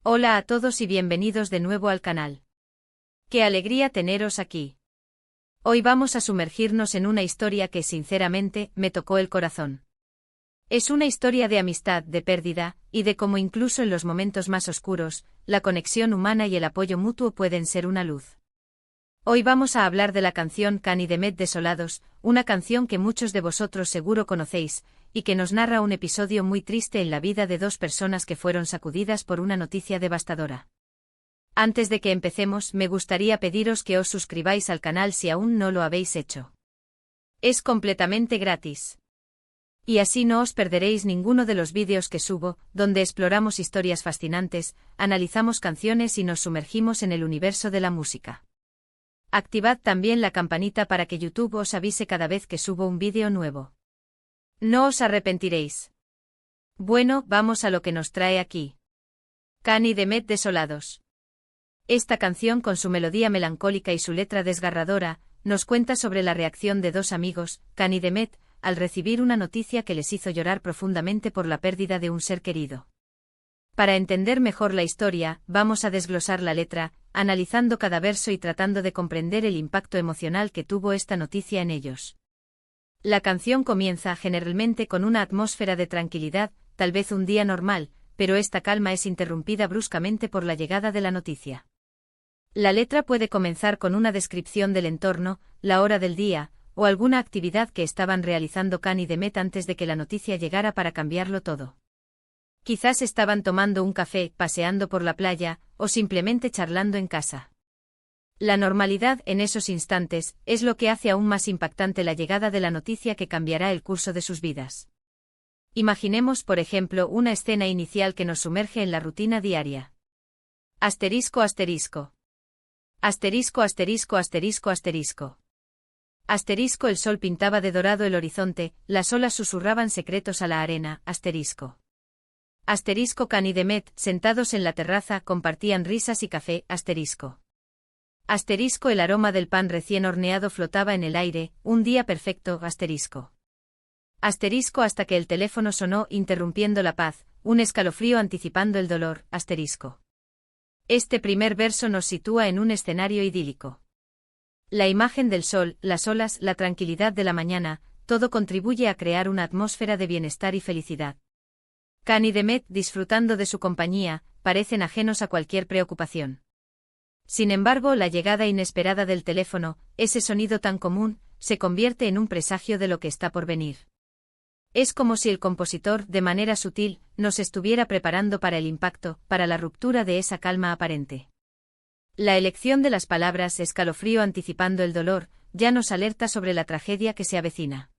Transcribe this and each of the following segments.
Hola a todos y bienvenidos de nuevo al canal. ¡Qué alegría teneros aquí! Hoy vamos a sumergirnos en una historia que sinceramente me tocó el corazón. Es una historia de amistad, de pérdida, y de cómo incluso en los momentos más oscuros, la conexión humana y el apoyo mutuo pueden ser una luz. Hoy vamos a hablar de la canción Cani de Met Desolados, una canción que muchos de vosotros seguro conocéis, y que nos narra un episodio muy triste en la vida de dos personas que fueron sacudidas por una noticia devastadora. Antes de que empecemos, me gustaría pediros que os suscribáis al canal si aún no lo habéis hecho. Es completamente gratis. Y así no os perderéis ninguno de los vídeos que subo, donde exploramos historias fascinantes, analizamos canciones y nos sumergimos en el universo de la música. Activad también la campanita para que YouTube os avise cada vez que subo un vídeo nuevo. No os arrepentiréis. Bueno, vamos a lo que nos trae aquí. Cani de Met Desolados. Esta canción, con su melodía melancólica y su letra desgarradora, nos cuenta sobre la reacción de dos amigos, Cani de Met, al recibir una noticia que les hizo llorar profundamente por la pérdida de un ser querido. Para entender mejor la historia, vamos a desglosar la letra, analizando cada verso y tratando de comprender el impacto emocional que tuvo esta noticia en ellos. La canción comienza generalmente con una atmósfera de tranquilidad, tal vez un día normal, pero esta calma es interrumpida bruscamente por la llegada de la noticia. La letra puede comenzar con una descripción del entorno, la hora del día, o alguna actividad que estaban realizando Cani de Met antes de que la noticia llegara para cambiarlo todo. Quizás estaban tomando un café, paseando por la playa, o simplemente charlando en casa. La normalidad en esos instantes es lo que hace aún más impactante la llegada de la noticia que cambiará el curso de sus vidas. Imaginemos, por ejemplo, una escena inicial que nos sumerge en la rutina diaria. Asterisco asterisco. Asterisco asterisco asterisco asterisco. Asterisco. El sol pintaba de dorado el horizonte, las olas susurraban secretos a la arena, asterisco. Asterisco. Cani de Met, sentados en la terraza, compartían risas y café, asterisco. Asterisco. El aroma del pan recién horneado flotaba en el aire, un día perfecto, asterisco. Asterisco. Hasta que el teléfono sonó, interrumpiendo la paz, un escalofrío anticipando el dolor, asterisco. Este primer verso nos sitúa en un escenario idílico. La imagen del sol, las olas, la tranquilidad de la mañana, todo contribuye a crear una atmósfera de bienestar y felicidad. Cani de Met, disfrutando de su compañía, parecen ajenos a cualquier preocupación. Sin embargo, la llegada inesperada del teléfono, ese sonido tan común, se convierte en un presagio de lo que está por venir. Es como si el compositor, de manera sutil, nos estuviera preparando para el impacto, para la ruptura de esa calma aparente. La elección de las palabras, escalofrío anticipando el dolor, ya nos alerta sobre la tragedia que se avecina.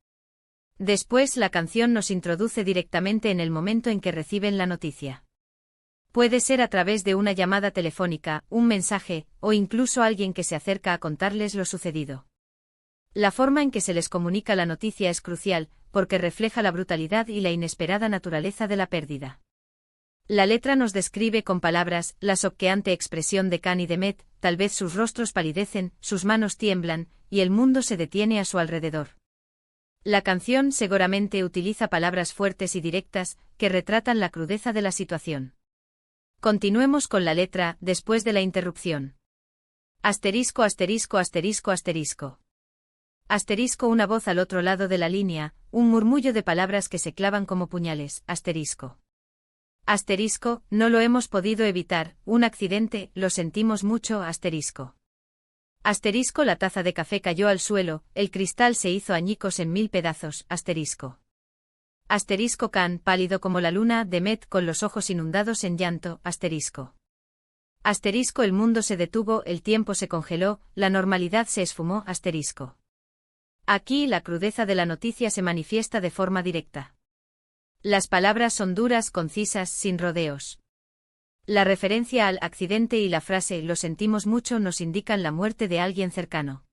Después, la canción nos introduce directamente en el momento en que reciben la noticia. Puede ser a través de una llamada telefónica, un mensaje, o incluso alguien que se acerca a contarles lo sucedido. La forma en que se les comunica la noticia es crucial, porque refleja la brutalidad y la inesperada naturaleza de la pérdida. La letra nos describe con palabras la choqueante expresión de Cani de Met, tal vez sus rostros palidecen, sus manos tiemblan, y el mundo se detiene a su alrededor. La canción seguramente utiliza palabras fuertes y directas, que retratan la crudeza de la situación. Continuemos con la letra, después de la interrupción. Asterisco asterisco asterisco asterisco. Asterisco. Una voz al otro lado de la línea, un murmullo de palabras que se clavan como puñales, asterisco. Asterisco. No lo hemos podido evitar, un accidente, lo sentimos mucho, asterisco. Asterisco. La taza de café cayó al suelo, el cristal se hizo añicos en 1000 pedazos, asterisco. Asterisco. Can, pálido como la luna, de Met, con los ojos inundados en llanto, asterisco. Asterisco. El mundo se detuvo, el tiempo se congeló, la normalidad se esfumó, asterisco. Aquí la crudeza de la noticia se manifiesta de forma directa. Las palabras son duras, concisas, sin rodeos. La referencia al accidente y la frase lo sentimos mucho nos indican la muerte de alguien cercano.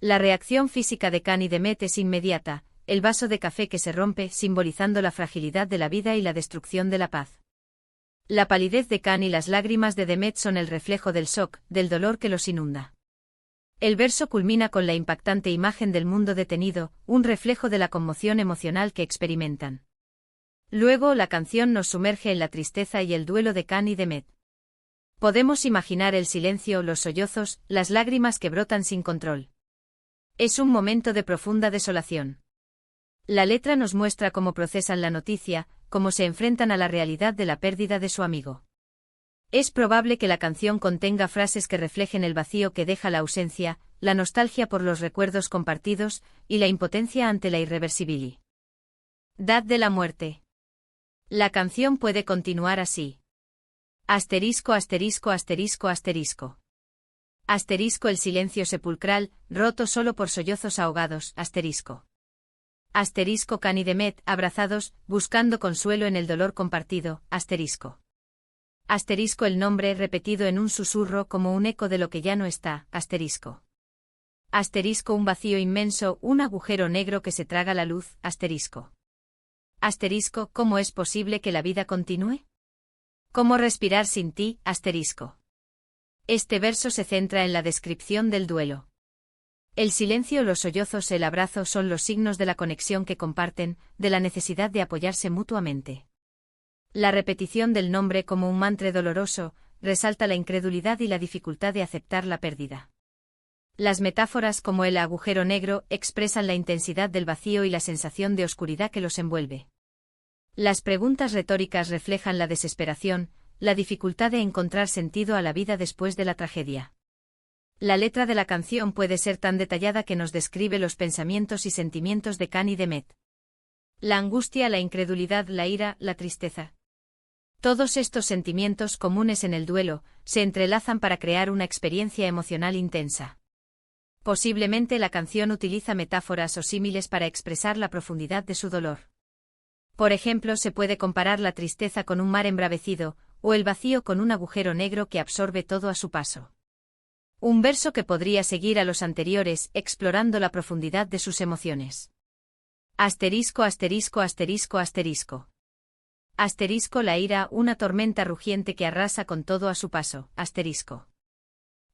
La reacción física de Cani de Met es inmediata, el vaso de café que se rompe simbolizando la fragilidad de la vida y la destrucción de la paz. La palidez de Cani y las lágrimas de Met son el reflejo del shock, del dolor que los inunda. El verso culmina con la impactante imagen del mundo detenido, un reflejo de la conmoción emocional que experimentan. Luego la canción nos sumerge en la tristeza y el duelo de Cani y de Met. Podemos imaginar el silencio, los sollozos, las lágrimas que brotan sin control. Es un momento de profunda desolación. La letra nos muestra cómo procesan la noticia, cómo se enfrentan a la realidad de la pérdida de su amigo. Es probable que la canción contenga frases que reflejen el vacío que deja la ausencia, la nostalgia por los recuerdos compartidos y la impotencia ante la irreversibilidad de la muerte. La canción puede continuar así. Asterisco, asterisco, asterisco, asterisco. Asterisco, el silencio sepulcral, roto solo por sollozos ahogados, asterisco. Asterisco, Cán y Demet, abrazados, buscando consuelo en el dolor compartido, asterisco. Asterisco, el nombre repetido en un susurro como un eco de lo que ya no está, asterisco. Asterisco, un vacío inmenso, un agujero negro que se traga la luz, asterisco. Asterisco, ¿cómo es posible que la vida continúe? ¿Cómo respirar sin ti, asterisco? Este verso se centra en la descripción del duelo. El silencio, los sollozos, el abrazo son los signos de la conexión que comparten, de la necesidad de apoyarse mutuamente. La repetición del nombre como un mantra doloroso, resalta la incredulidad y la dificultad de aceptar la pérdida. Las metáforas como el agujero negro expresan la intensidad del vacío y la sensación de oscuridad que los envuelve. Las preguntas retóricas reflejan la desesperación, la dificultad de encontrar sentido a la vida después de la tragedia. La letra de la canción puede ser tan detallada que nos describe los pensamientos y sentimientos de Cán y Demet. La angustia, la incredulidad, la ira, la tristeza. Todos estos sentimientos comunes en el duelo se entrelazan para crear una experiencia emocional intensa. Posiblemente la canción utiliza metáforas o símiles para expresar la profundidad de su dolor. Por ejemplo, se puede comparar la tristeza con un mar embravecido, o el vacío con un agujero negro que absorbe todo a su paso. Un verso que podría seguir a los anteriores, explorando la profundidad de sus emociones. Asterisco, asterisco, asterisco, asterisco. Asterisco, la ira, una tormenta rugiente que arrasa con todo a su paso, asterisco.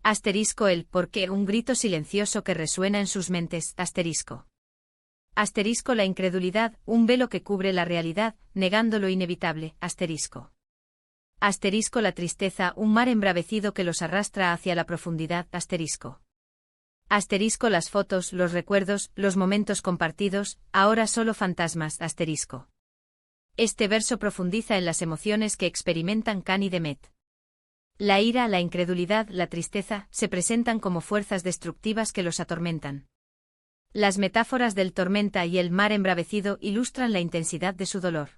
Asterisco, el por qué, un grito silencioso que resuena en sus mentes, asterisco. Asterisco, la incredulidad, un velo que cubre la realidad, negando lo inevitable, asterisco. Asterisco, la tristeza, un mar embravecido que los arrastra hacia la profundidad, asterisco. Asterisco, las fotos, los recuerdos, los momentos compartidos, ahora solo fantasmas, asterisco. Este verso profundiza en las emociones que experimentan Cán y Demet. La ira, la incredulidad, la tristeza, se presentan como fuerzas destructivas que los atormentan. Las metáforas del tormenta y el mar embravecido ilustran la intensidad de su dolor.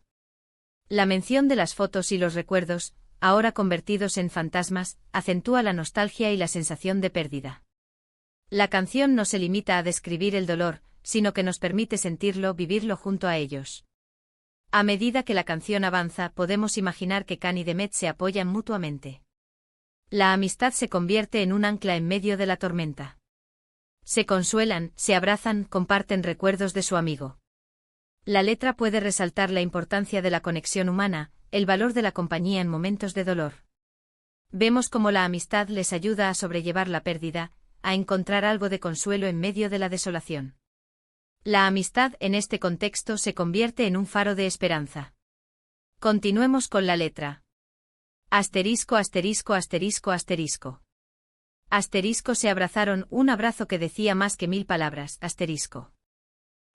La mención de las fotos y los recuerdos, ahora convertidos en fantasmas, acentúa la nostalgia y la sensación de pérdida. La canción no se limita a describir el dolor, sino que nos permite sentirlo, vivirlo junto a ellos. A medida que la canción avanza, podemos imaginar que Cán y Demet se apoyan mutuamente. La amistad se convierte en un ancla en medio de la tormenta. Se consuelan, se abrazan, comparten recuerdos de su amigo. La letra puede resaltar la importancia de la conexión humana, el valor de la compañía en momentos de dolor. Vemos cómo la amistad les ayuda a sobrellevar la pérdida, a encontrar algo de consuelo en medio de la desolación. La amistad en este contexto se convierte en un faro de esperanza. Continuemos con la letra. Asterisco, asterisco, asterisco, asterisco. Asterisco, se abrazaron, un abrazo que decía más que 1000 palabras, asterisco.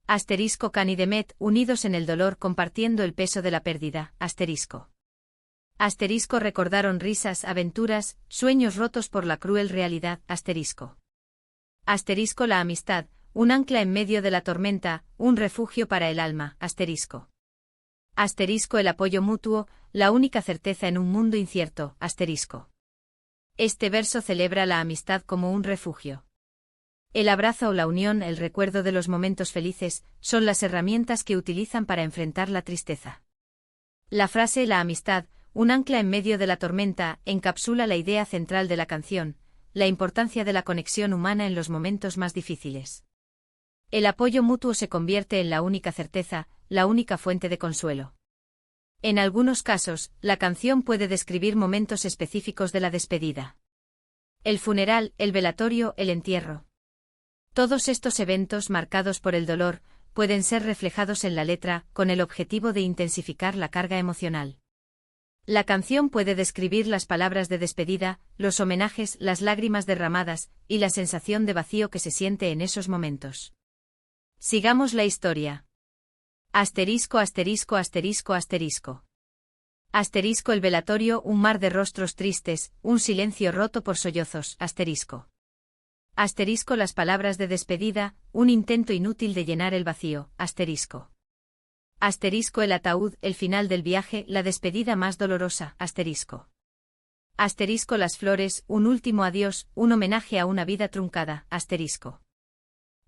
Asterisco, Cán y Demet, unidos en el dolor compartiendo el peso de la pérdida, asterisco. Asterisco, recordaron risas, aventuras, sueños rotos por la cruel realidad, asterisco. Asterisco, la amistad, un ancla en medio de la tormenta, un refugio para el alma, asterisco. Asterisco, el apoyo mutuo, la única certeza en un mundo incierto, asterisco. Este verso celebra la amistad como un refugio. El abrazo o la unión, el recuerdo de los momentos felices, son las herramientas que utilizan para enfrentar la tristeza. La frase la amistad, un ancla en medio de la tormenta, encapsula la idea central de la canción, la importancia de la conexión humana en los momentos más difíciles. El apoyo mutuo se convierte en la única certeza, la única fuente de consuelo. En algunos casos, la canción puede describir momentos específicos de la despedida. El funeral, el velatorio, el entierro. Todos estos eventos marcados por el dolor pueden ser reflejados en la letra con el objetivo de intensificar la carga emocional. La canción puede describir las palabras de despedida, los homenajes, las lágrimas derramadas, y la sensación de vacío que se siente en esos momentos. Sigamos la historia. Asterisco asterisco asterisco asterisco. Asterisco el velatorio, un mar de rostros tristes, un silencio roto por sollozos, asterisco. Asterisco las palabras de despedida, un intento inútil de llenar el vacío, asterisco. Asterisco el ataúd, el final del viaje, la despedida más dolorosa, asterisco. Asterisco las flores, un último adiós, un homenaje a una vida truncada, asterisco.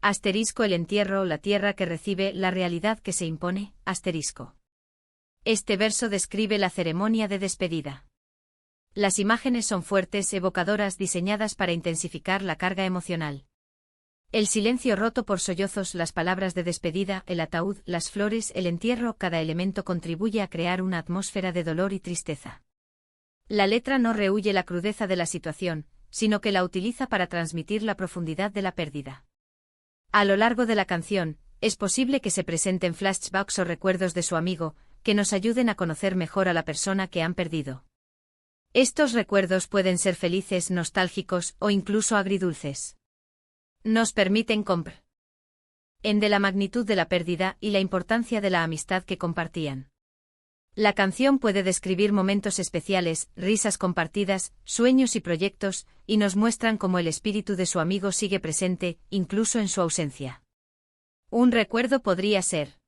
Asterisco el entierro, la tierra que recibe, la realidad que se impone, asterisco. Este verso describe la ceremonia de despedida. Las imágenes son fuertes, evocadoras, diseñadas para intensificar la carga emocional. El silencio roto por sollozos, las palabras de despedida, el ataúd, las flores, el entierro, cada elemento contribuye a crear una atmósfera de dolor y tristeza. La letra no rehúye la crudeza de la situación, sino que la utiliza para transmitir la profundidad de la pérdida. A lo largo de la canción, es posible que se presenten flashbacks o recuerdos de su amigo, que nos ayuden a conocer mejor a la persona que han perdido. Estos recuerdos pueden ser felices, nostálgicos o incluso agridulces. Nos permiten comprender la magnitud de la pérdida y la importancia de la amistad que compartían. La canción puede describir momentos especiales, risas compartidas, sueños y proyectos, y nos muestran cómo el espíritu de su amigo sigue presente, incluso en su ausencia. Un recuerdo podría ser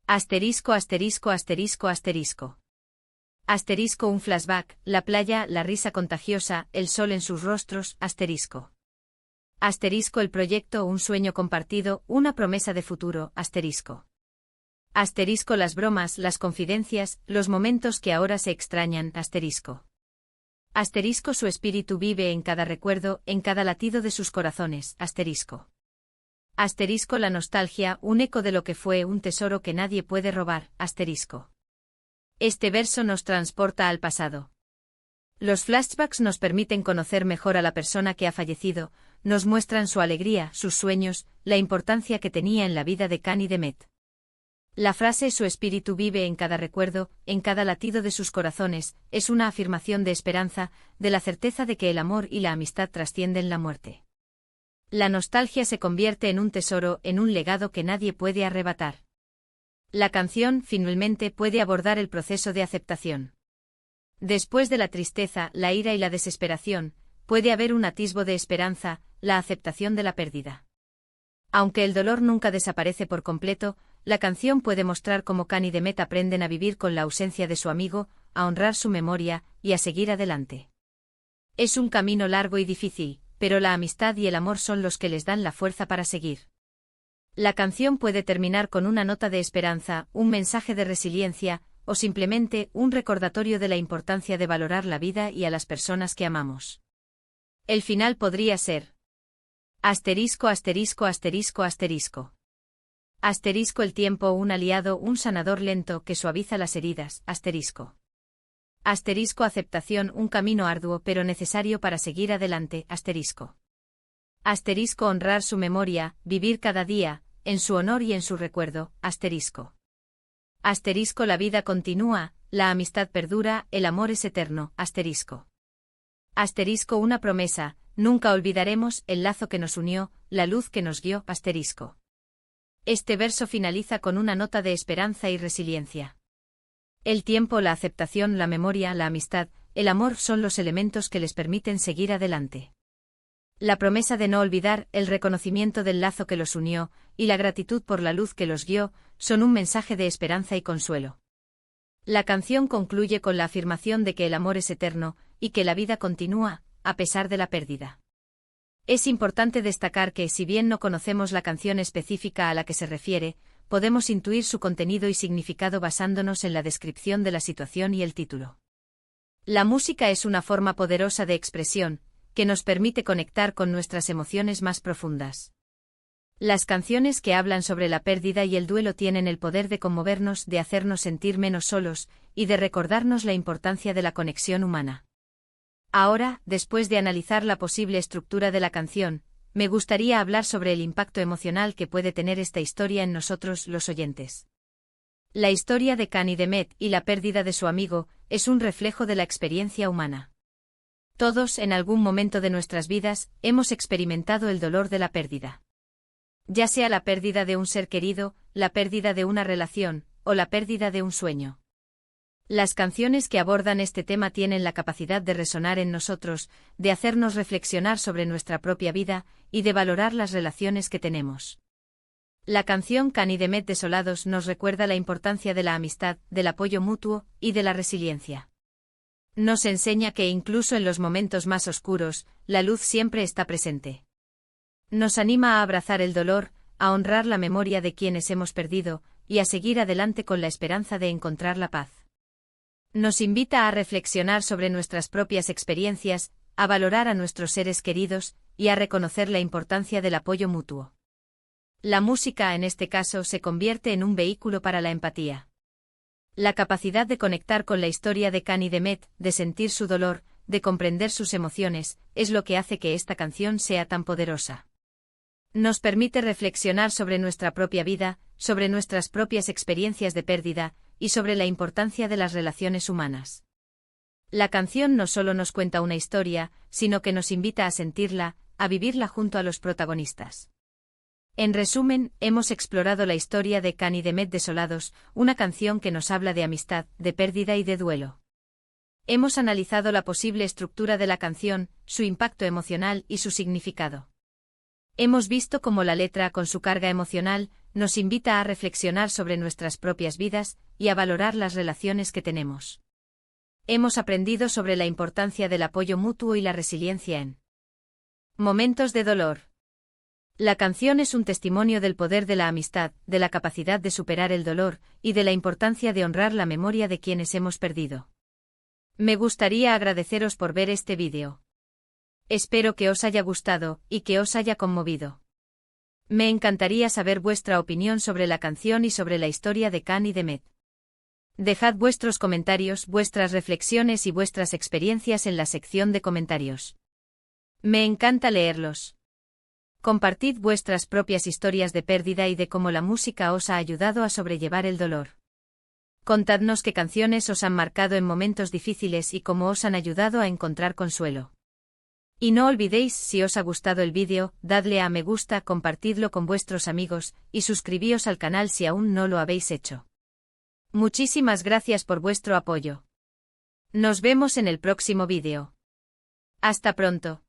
asterisco asterisco asterisco asterisco. Asterisco un flashback, la playa, la risa contagiosa, el sol en sus rostros, asterisco. Asterisco el proyecto, un sueño compartido, una promesa de futuro, asterisco. Asterisco las bromas, las confidencias, los momentos que ahora se extrañan, asterisco. Asterisco su espíritu vive en cada recuerdo, en cada latido de sus corazones, asterisco. Asterisco la nostalgia, un eco de lo que fue, un tesoro que nadie puede robar, asterisco. Este verso nos transporta al pasado. Los flashbacks nos permiten conocer mejor a la persona que ha fallecido, nos muestran su alegría, sus sueños, la importancia que tenía en la vida de Cán y de Met. La frase su espíritu vive en cada recuerdo, en cada latido de sus corazones, es una afirmación de esperanza, de la certeza de que el amor y la amistad trascienden la muerte. La nostalgia se convierte en un tesoro, en un legado que nadie puede arrebatar. La canción, finalmente, puede abordar el proceso de aceptación. Después de la tristeza, la ira y la desesperación, puede haber un atisbo de esperanza, la aceptación de la pérdida. Aunque el dolor nunca desaparece por completo, la canción puede mostrar cómo Cán y Demet aprenden a vivir con la ausencia de su amigo, a honrar su memoria, y a seguir adelante. Es un camino largo y difícil, pero la amistad y el amor son los que les dan la fuerza para seguir. La canción puede terminar con una nota de esperanza, un mensaje de resiliencia, o simplemente un recordatorio de la importancia de valorar la vida y a las personas que amamos. El final podría ser asterisco asterisco asterisco asterisco. Asterisco el tiempo, un aliado, un sanador lento que suaviza las heridas, asterisco. Asterisco aceptación, un camino arduo pero necesario para seguir adelante, asterisco. Asterisco honrar su memoria, vivir cada día, en su honor y en su recuerdo, asterisco. Asterisco la vida continúa, la amistad perdura, el amor es eterno, asterisco. Asterisco una promesa, nunca olvidaremos el lazo que nos unió, la luz que nos guió, asterisco. Este verso finaliza con una nota de esperanza y resiliencia. El tiempo, la aceptación, la memoria, la amistad, el amor son los elementos que les permiten seguir adelante. La promesa de no olvidar, el reconocimiento del lazo que los unió, y la gratitud por la luz que los guió, son un mensaje de esperanza y consuelo. La canción concluye con la afirmación de que el amor es eterno, y que la vida continúa, a pesar de la pérdida. Es importante destacar que, si bien no conocemos la canción específica a la que se refiere, podemos intuir su contenido y significado basándonos en la descripción de la situación y el título. La música es una forma poderosa de expresión, que nos permite conectar con nuestras emociones más profundas. Las canciones que hablan sobre la pérdida y el duelo tienen el poder de conmovernos, de hacernos sentir menos solos, y de recordarnos la importancia de la conexión humana. Ahora, después de analizar la posible estructura de la canción, me gustaría hablar sobre el impacto emocional que puede tener esta historia en nosotros, los oyentes. La historia de Cán y Demet y la pérdida de su amigo es un reflejo de la experiencia humana. Todos, en algún momento de nuestras vidas, hemos experimentado el dolor de la pérdida. Ya sea la pérdida de un ser querido, la pérdida de una relación, o la pérdida de un sueño. Las canciones que abordan este tema tienen la capacidad de resonar en nosotros, de hacernos reflexionar sobre nuestra propia vida, y de valorar las relaciones que tenemos. La canción Cán y Demet desolados nos recuerda la importancia de la amistad, del apoyo mutuo, y de la resiliencia. Nos enseña que incluso en los momentos más oscuros, la luz siempre está presente. Nos anima a abrazar el dolor, a honrar la memoria de quienes hemos perdido, y a seguir adelante con la esperanza de encontrar la paz. Nos invita a reflexionar sobre nuestras propias experiencias, a valorar a nuestros seres queridos, y a reconocer la importancia del apoyo mutuo. La música en este caso se convierte en un vehículo para la empatía. La capacidad de conectar con la historia de Cán y Demet, de sentir su dolor, de comprender sus emociones, es lo que hace que esta canción sea tan poderosa. Nos permite reflexionar sobre nuestra propia vida, sobre nuestras propias experiencias de pérdida, y sobre la importancia de las relaciones humanas. La canción no solo nos cuenta una historia, sino que nos invita a sentirla, a vivirla junto a los protagonistas. En resumen, hemos explorado la historia de Cán y Demet desolados, una canción que nos habla de amistad, de pérdida y de duelo. Hemos analizado la posible estructura de la canción, su impacto emocional y su significado. Hemos visto cómo la letra, con su carga emocional, nos invita a reflexionar sobre nuestras propias vidas y a valorar las relaciones que tenemos. Hemos aprendido sobre la importancia del apoyo mutuo y la resiliencia en momentos de dolor. La canción es un testimonio del poder de la amistad, de la capacidad de superar el dolor, y de la importancia de honrar la memoria de quienes hemos perdido. Me gustaría agradeceros por ver este vídeo. Espero que os haya gustado, y que os haya conmovido. Me encantaría saber vuestra opinión sobre la canción y sobre la historia de Cán y Demet. Dejad vuestros comentarios, vuestras reflexiones y vuestras experiencias en la sección de comentarios. Me encanta leerlos. Compartid vuestras propias historias de pérdida y de cómo la música os ha ayudado a sobrellevar el dolor. Contadnos qué canciones os han marcado en momentos difíciles y cómo os han ayudado a encontrar consuelo. Y no olvidéis, si os ha gustado el vídeo, dadle a me gusta, compartidlo con vuestros amigos, y suscribíos al canal si aún no lo habéis hecho. Muchísimas gracias por vuestro apoyo. Nos vemos en el próximo vídeo. Hasta pronto.